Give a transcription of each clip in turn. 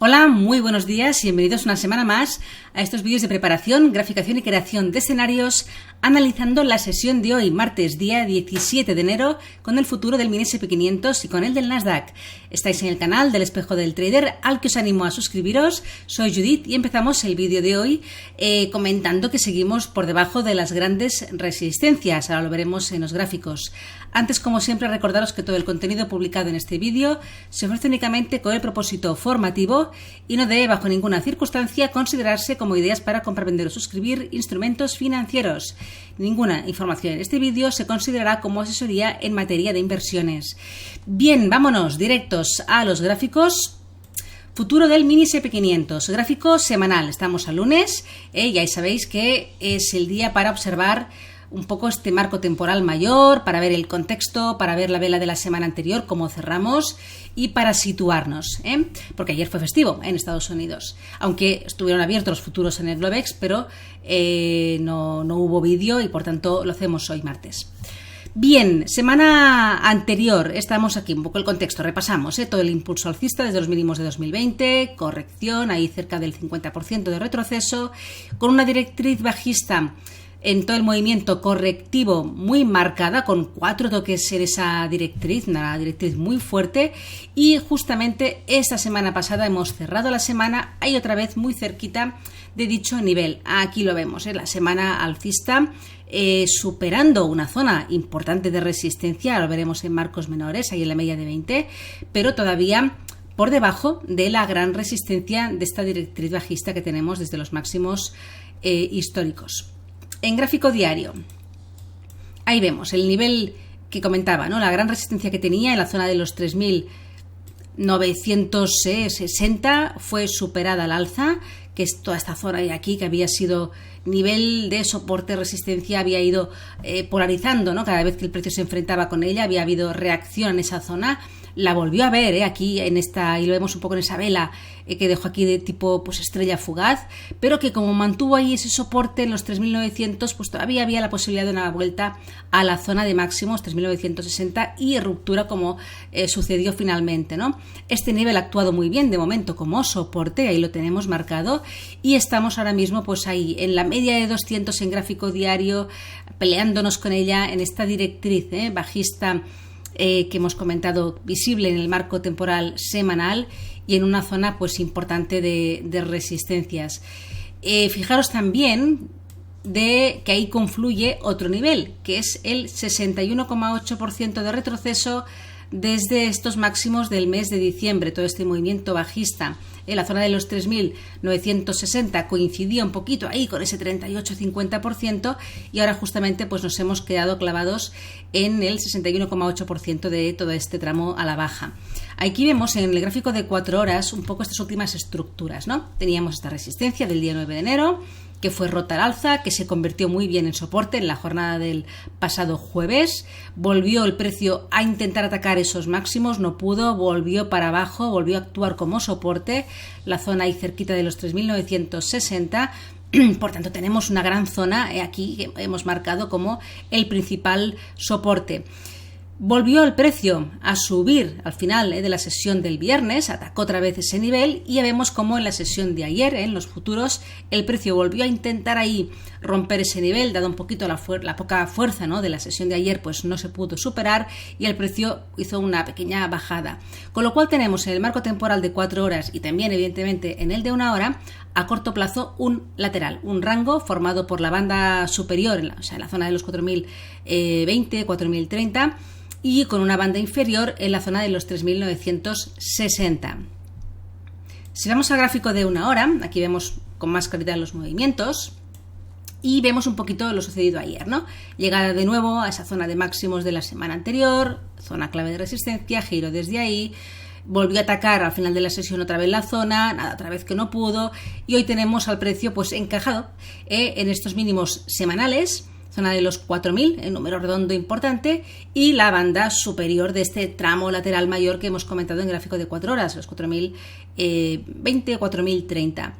Hola, muy buenos días y bienvenidos una semana más a estos vídeos de preparación, graficación y creación de escenarios, analizando la sesión de hoy, martes, día 17 de enero, con el futuro del mini SP500 y con el del Nasdaq. Estáis en el canal del Espejo del Trader, al que os animo a suscribiros. Soy Judith y empezamos el vídeo de hoy comentando que seguimos por debajo de las grandes resistencias. Ahora lo veremos en los gráficos. Antes, como siempre, recordaros que todo el contenido publicado en este vídeo se ofrece únicamente con el propósito formativo y no debe bajo ninguna circunstancia considerarse como ideas para comprar, vender o suscribir instrumentos financieros. Ninguna información en este vídeo se considerará como asesoría en materia de inversiones. Bien, vámonos directos a los gráficos. Futuro del mini SP500, gráfico semanal. Estamos a lunes, ya sabéis que es el día para observar un poco este marco temporal mayor, para ver el contexto, para ver la vela de la semana anterior, cómo cerramos y para situarnos, porque ayer fue festivo en Estados Unidos, aunque estuvieron abiertos los futuros en el Globex, pero no hubo vídeo y por tanto lo hacemos hoy martes. Bien, semana anterior, estamos aquí, un poco el contexto, repasamos todo el impulso alcista desde los mínimos de 2020, corrección, ahí cerca del 50% de retroceso, con una directriz bajista en todo el movimiento correctivo muy marcada, con 4 toques en esa directriz, una directriz muy fuerte, y justamente esta semana pasada hemos cerrado la semana ahí otra vez muy cerquita de dicho nivel. Aquí lo vemos, la semana alcista superando una zona importante de resistencia, lo veremos en marcos menores, ahí en la media de 20, pero todavía por debajo de la gran resistencia de esta directriz bajista que tenemos desde los máximos históricos. En gráfico diario, ahí vemos el nivel que comentaba, ¿no? La gran resistencia que tenía en la zona de los 3.960 fue superada al alza, que es toda esta zona de aquí que había sido nivel de soporte, resistencia, había ido polarizando, ¿no? Cada vez que el precio se enfrentaba con ella había habido reacción en esa zona. La volvió a ver aquí en esta, y lo vemos un poco en esa vela que dejó aquí de tipo pues estrella fugaz, pero que como mantuvo ahí ese soporte en los 3.900, pues todavía había la posibilidad de una vuelta a la zona de máximos 3.960 y ruptura como sucedió finalmente, ¿no? Este nivel ha actuado muy bien de momento como soporte, ahí lo tenemos marcado, y estamos ahora mismo pues ahí en la media de 200 en gráfico diario, peleándonos con ella en esta directriz bajista que hemos comentado, visible en el marco temporal semanal y en una zona pues importante de resistencias. Fijaros también de que ahí confluye otro nivel, que es el 61,8% de retroceso desde estos máximos del mes de diciembre, todo este movimiento bajista. En la zona de los 3.960 coincidió un poquito ahí con ese 38-50% y ahora justamente pues nos hemos quedado clavados en el 61,8% de todo este tramo a la baja. Aquí vemos en el gráfico de 4 horas un poco estas últimas estructuras, ¿no? Teníamos esta resistencia del día 9 de enero, que fue rota al alza, que se convirtió muy bien en soporte en la jornada del pasado jueves. Volvió el precio a intentar atacar esos máximos, no pudo, volvió para abajo, volvió a actuar como soporte, la zona ahí cerquita de los 3.960. Por tanto, tenemos una gran zona aquí que hemos marcado como el principal soporte. Volvió el precio a subir al final de la sesión del viernes, atacó otra vez ese nivel y ya vemos como en la sesión de ayer, en los futuros, el precio volvió a intentar ahí romper ese nivel, dado un poquito la poca fuerza, ¿no?, de la sesión de ayer, pues no se pudo superar y el precio hizo una pequeña bajada. Con lo cual tenemos en el marco temporal de 4 horas y también evidentemente en el de 1 hora, a corto plazo un lateral, un rango formado por la banda superior, en la zona de los 4.020, 4.030, y con una banda inferior en la zona de los 3.960. Si vamos al gráfico de 1 hora, aquí vemos con más claridad los movimientos y vemos un poquito lo sucedido ayer, ¿no? Llegada de nuevo a esa zona de máximos de la semana anterior, zona clave de resistencia, giro desde ahí, volvió a atacar al final de la sesión otra vez la zona, nada, otra vez que no pudo, y hoy tenemos al precio pues encajado en estos mínimos semanales, zona de los 4.000, el número redondo importante, y la banda superior de este tramo lateral mayor que hemos comentado en gráfico de 4 horas, los 4.020, 4.030.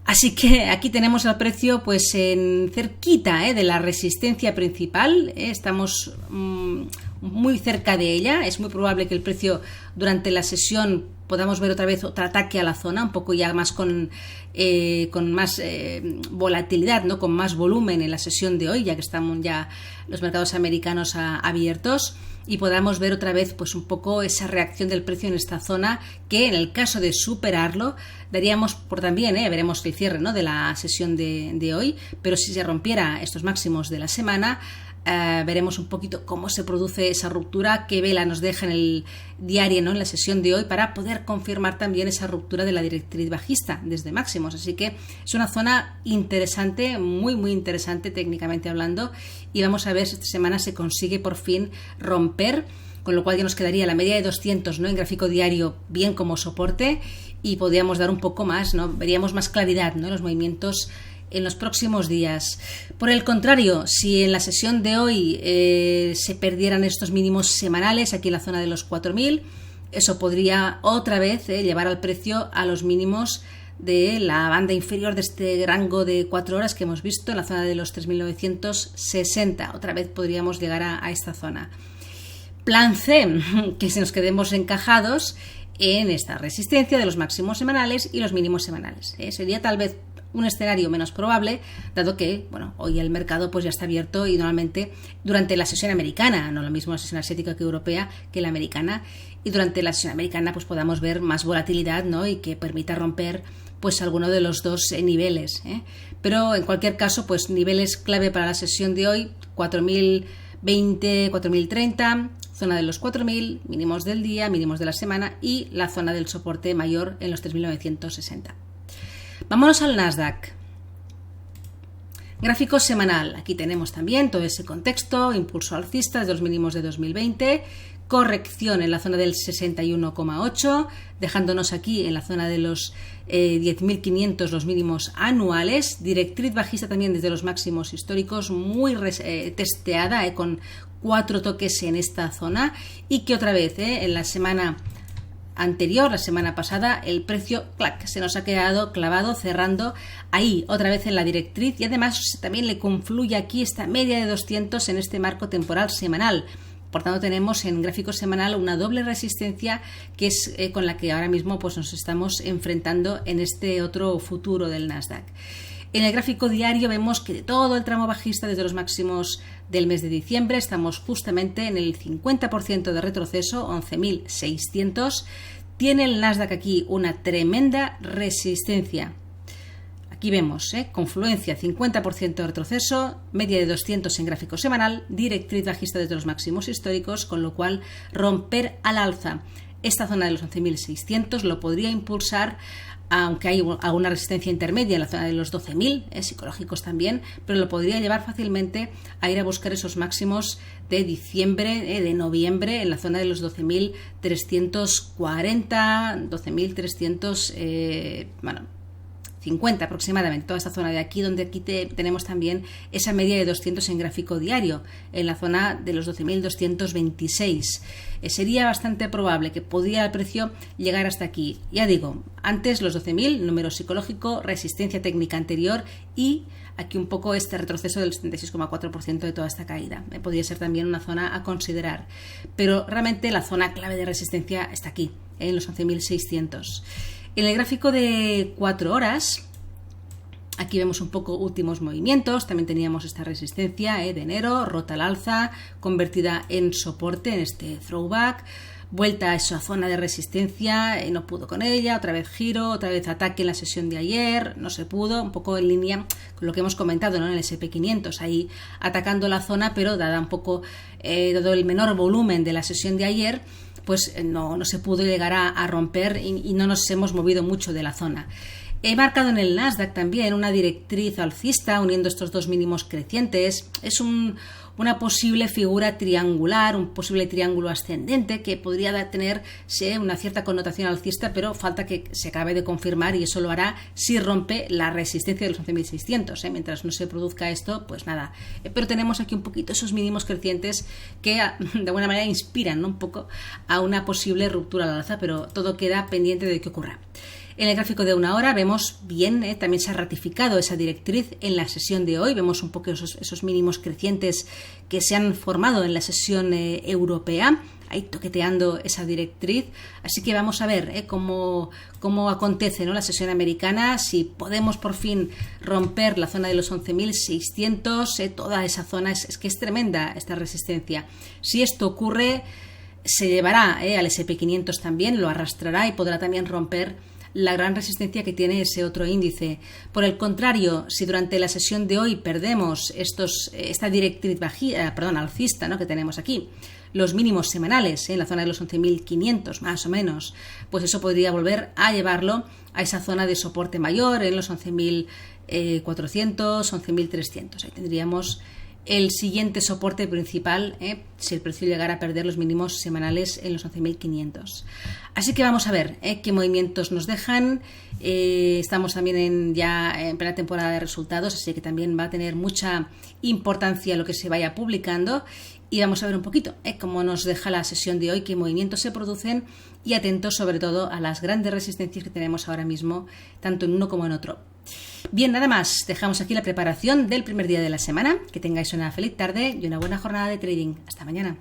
Así que aquí tenemos el precio pues en cerquita de la resistencia principal, estamos un muy cerca de ella. Es muy probable que el precio durante la sesión podamos ver otra vez otro ataque a la zona, un poco ya más con más volatilidad, ¿no? Con más volumen en la sesión de hoy, ya que estamos ya los mercados americanos abiertos, y podamos ver otra vez pues un poco esa reacción del precio en esta zona, que en el caso de superarlo daríamos por también, veremos el cierre, ¿no? De la sesión de hoy, pero si se rompiera estos máximos de la semana, veremos un poquito cómo se produce esa ruptura, qué vela nos deja en el diario, ¿no? En la sesión de hoy, para poder confirmar también esa ruptura de la directriz bajista desde máximos. Así que es una zona interesante, muy muy interesante técnicamente hablando, y vamos a ver si esta semana se consigue por fin romper, con lo cual ya nos quedaría la media de 200, ¿no? En gráfico diario bien como soporte, y podríamos dar un poco más, ¿no? Veríamos más claridad, ¿no? En los movimientos en los próximos días. Por el contrario, si en la sesión de hoy se perdieran estos mínimos semanales aquí en la zona de los 4.000, eso podría otra vez llevar al precio a los mínimos de la banda inferior de este rango de 4 horas que hemos visto en la zona de los 3.960. Otra vez podríamos llegar a esta zona. Plan C, que se nos quedemos encajados en esta resistencia de los máximos semanales y los mínimos semanales. Sería tal vez un escenario menos probable, dado que hoy el mercado pues ya está abierto, y normalmente durante la sesión americana, no lo mismo la sesión asiática que europea que la americana, y durante la sesión americana pues podamos ver más volatilidad, ¿no? Y que permita romper pues alguno de los dos niveles, pero en cualquier caso pues niveles clave para la sesión de hoy: 4.020, 4.030, zona de los 4.000, mínimos del día, mínimos de la semana, y la zona del soporte mayor en los 3.960. Vámonos al Nasdaq. Gráfico semanal. Aquí tenemos también todo ese contexto: impulso alcista desde los mínimos de 2020, corrección en la zona del 61,8, dejándonos aquí en la zona de los 10.500 los mínimos anuales, directriz bajista también desde los máximos históricos, muy testeada, con 4 toques en esta zona, y que otra vez en la semana anterior, la semana pasada, el precio se nos ha quedado clavado, cerrando ahí otra vez en la directriz, y además también le confluye aquí esta media de 200 en este marco temporal semanal. Por tanto, tenemos en gráfico semanal una doble resistencia, que es con la que ahora mismo pues nos estamos enfrentando en este otro futuro del Nasdaq. En el gráfico diario vemos que de todo el tramo bajista desde los máximos del mes de diciembre estamos justamente en el 50% de retroceso, 11.600. Tiene el Nasdaq aquí una tremenda resistencia. Aquí vemos confluencia, 50% de retroceso, media de 200 en gráfico semanal, directriz bajista desde los máximos históricos, con lo cual romper al alza esta zona de los 11.600 lo podría impulsar, aunque hay alguna resistencia intermedia en la zona de los 12.000, psicológicos también, pero lo podría llevar fácilmente a ir a buscar esos máximos de diciembre, de noviembre, en la zona de los 12.340, 12.350 aproximadamente, toda esta zona de aquí, donde aquí tenemos también esa media de 200 en gráfico diario, en la zona de los 12.226. Sería bastante probable que podría el precio llegar hasta aquí. Ya digo, antes los 12.000, número psicológico, resistencia técnica anterior, y aquí un poco este retroceso del 76,4% de toda esta caída. Podría ser también una zona a considerar, pero realmente la zona clave de resistencia está aquí, en los 11.600. En el gráfico de 4 horas, aquí vemos un poco últimos movimientos. También teníamos esta resistencia de enero, rota al alza, convertida en soporte en este throwback, vuelta a esa zona de resistencia, no pudo con ella, otra vez giro, otra vez ataque en la sesión de ayer, no se pudo, un poco en línea con lo que hemos comentado, ¿no? En el SP500, ahí atacando la zona, pero dada un poco dado el menor volumen de la sesión de ayer, pues no se pudo llegar a romper, y no nos hemos movido mucho de la zona. He marcado en el Nasdaq también una directriz alcista uniendo estos dos mínimos crecientes. Es una posible figura triangular, un posible triángulo ascendente que podría tener una cierta connotación alcista, pero falta que se acabe de confirmar, y eso lo hará si rompe la resistencia de los 11.600. Mientras no se produzca esto, pues nada. Pero tenemos aquí un poquito esos mínimos crecientes que de alguna manera inspiran, ¿no? Un poco a una posible ruptura al alza, pero todo queda pendiente de qué ocurra. En el gráfico de 1 hora vemos bien, también se ha ratificado esa directriz en la sesión de hoy. Vemos un poco esos mínimos crecientes que se han formado en la sesión europea, ahí toqueteando esa directriz. Así que vamos a ver cómo acontece, ¿no?, la sesión americana, si podemos por fin romper la zona de los 11.600, toda esa zona, es que es tremenda esta resistencia. Si esto ocurre, se llevará al S&P 500 también, lo arrastrará y podrá también romper la gran resistencia que tiene ese otro índice. Por el contrario, si durante la sesión de hoy perdemos esta directriz alcista, ¿no?, que tenemos aquí, los mínimos semanales en la zona de los 11.500 más o menos, pues eso podría volver a llevarlo a esa zona de soporte mayor en los 11.400, 11.300. Ahí tendríamos el siguiente soporte principal, si el precio llegara a perder los mínimos semanales en los 11.500. Así que vamos a ver qué movimientos nos dejan. Estamos también ya en plena temporada de resultados, así que también va a tener mucha importancia lo que se vaya publicando. Y vamos a ver un poquito cómo nos deja la sesión de hoy, qué movimientos se producen, y atentos sobre todo a las grandes resistencias que tenemos ahora mismo, tanto en uno como en otro. Bien, nada más, dejamos aquí la preparación del primer día de la semana. Que tengáis una feliz tarde y una buena jornada de trading. Hasta mañana.